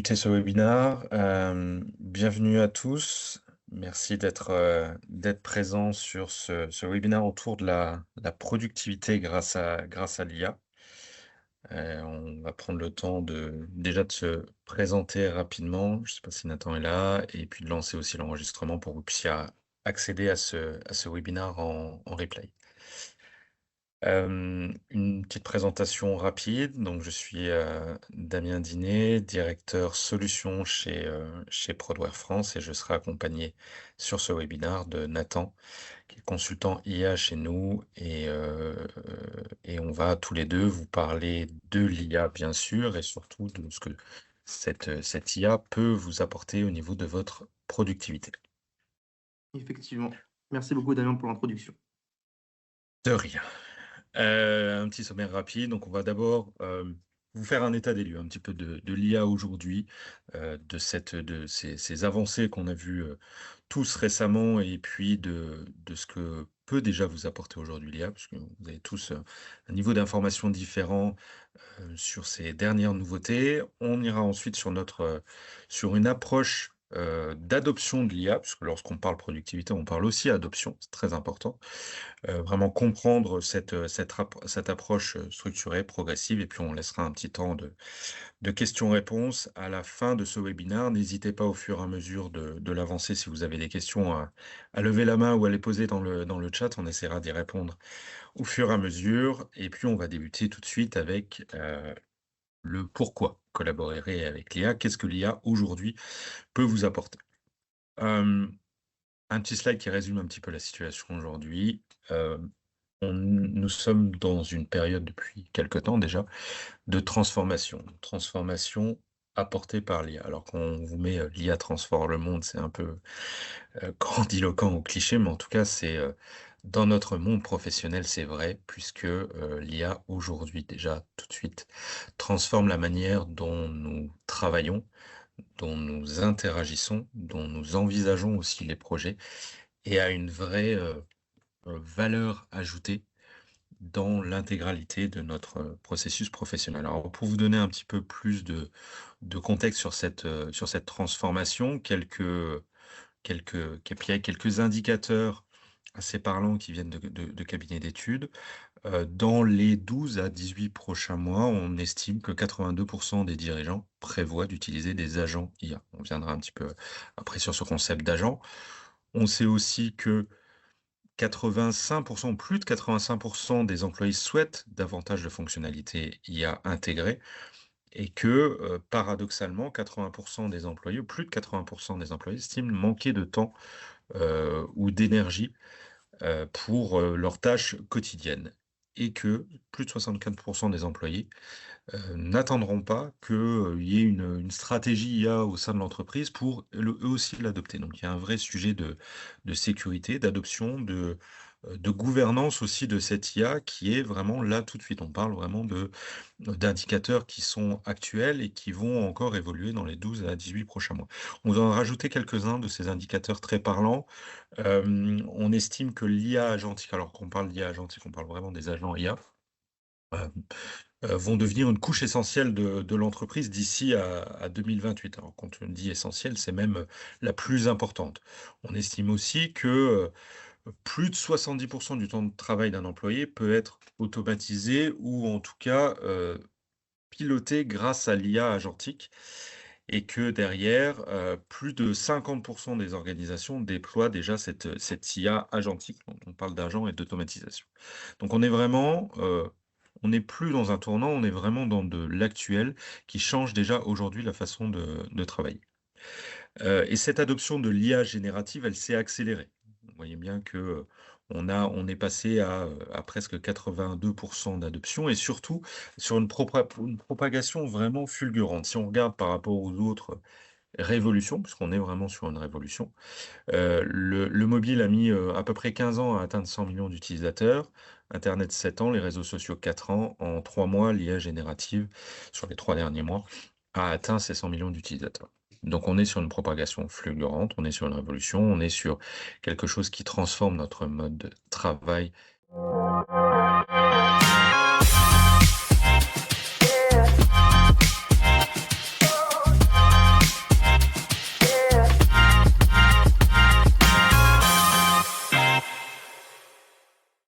débuter ce webinaire. Bienvenue à tous. Merci d'être présents sur ce webinaire autour de la productivité grâce à l'IA. On va prendre le temps déjà de se présenter rapidement. Je ne sais pas si Nathan est là, et puis de lancer aussi l'enregistrement pour que vous puissiez accéder à ce webinaire en replay. Une petite présentation rapide. Donc, je suis Damien Dinet, directeur solutions chez Prodware France, et je serai accompagné sur ce webinaire de Nathan, qui est consultant IA chez nous, et on va tous les deux vous parler de l'IA, bien sûr, et surtout de ce que cette IA peut vous apporter au niveau de votre productivité. Effectivement. Merci beaucoup Damien pour l'introduction. De rien. Un petit sommaire rapide. Donc, on va d'abord vous faire un état des lieux, un petit peu de l'IA aujourd'hui, de ces avancées qu'on a vues tous récemment, et puis de ce que peut déjà vous apporter aujourd'hui l'IA, parce que vous avez tous un niveau d'information différent sur ces dernières nouveautés. On ira ensuite sur une approche d'adoption de l'IA, puisque lorsqu'on parle productivité, on parle aussi adoption, c'est très important. Vraiment comprendre cette approche structurée, progressive, et puis on laissera un petit temps de questions-réponses à la fin de ce webinaire. N'hésitez pas au fur et à mesure de l'avancée, si vous avez des questions, à lever la main ou à les poser dans le chat. On essaiera d'y répondre au fur et à mesure. Et puis on va débuter tout de suite avec le pourquoi collaborer avec l'IA. Qu'est-ce que l'IA aujourd'hui peut vous apporter? Un petit slide qui résume un petit peu la situation aujourd'hui. Nous sommes dans une période depuis quelque temps déjà de transformation apportée par l'IA. Alors quand on vous met l'IA transforme le monde, c'est un peu grandiloquent ou cliché, mais en tout cas c'est dans notre monde professionnel, c'est vrai, puisque l'IA aujourd'hui déjà tout de suite transforme la manière dont nous travaillons, dont nous interagissons, dont nous envisageons aussi les projets, et a une vraie valeur ajoutée dans l'intégralité de notre processus professionnel. Alors, pour vous donner un petit peu plus de contexte sur cette transformation, quelques KPI, quelques indicateurs assez parlants qui viennent de cabinets d'études. Dans les 12 à 18 prochains mois, on estime que 82% des dirigeants prévoient d'utiliser des agents IA. On viendra un petit peu après sur ce concept d'agent. On sait aussi que 85%, plus de 85% des employés souhaitent davantage de fonctionnalités IA intégrées, et que, paradoxalement, 80% des employés, ou plus de 80% des employés estiment manquer de temps ou d'énergie pour leurs tâches quotidiennes, et que plus de 64% des employés n'attendront pas qu'il y ait une stratégie IA au sein de l'entreprise pour eux aussi l'adopter. Donc il y a un vrai sujet de sécurité, d'adoption, de gouvernance aussi de cette IA qui est vraiment là tout de suite. On parle vraiment d'indicateurs qui sont actuels et qui vont encore évoluer dans les 12 à 18 prochains mois. On va en rajouter quelques-uns de ces indicateurs très parlants. On estime que l'IA agentique, alors qu'on parle d'IA agentique, on parle vraiment des agents IA, vont devenir une couche essentielle de l'entreprise d'ici à 2028. Alors quand on dit essentielle, c'est même la plus importante. On estime aussi que plus de 70% du temps de travail d'un employé peut être automatisé, ou en tout cas piloté grâce à l'IA agentique, et que derrière, plus de 50% des organisations déploient déjà cette IA agentique. On parle d'agents et d'automatisation. Donc on n'est plus dans un tournant, on est vraiment dans de l'actuel qui change déjà aujourd'hui la façon de travailler. Et cette adoption de l'IA générative, elle s'est accélérée. Vous voyez bien que on est passé à presque 82% d'adoption, et surtout sur une propagation vraiment fulgurante. Si on regarde par rapport aux autres révolutions, puisqu'on est vraiment sur une révolution, le mobile a mis à peu près 15 ans à atteindre 100 millions d'utilisateurs, Internet 7 ans, les réseaux sociaux 4 ans, en 3 mois, l'IA générative, sur les 3 derniers mois, a atteint ces 100 millions d'utilisateurs. Donc on est sur une propagation fulgurante, on est sur une révolution, on est sur quelque chose qui transforme notre mode de travail.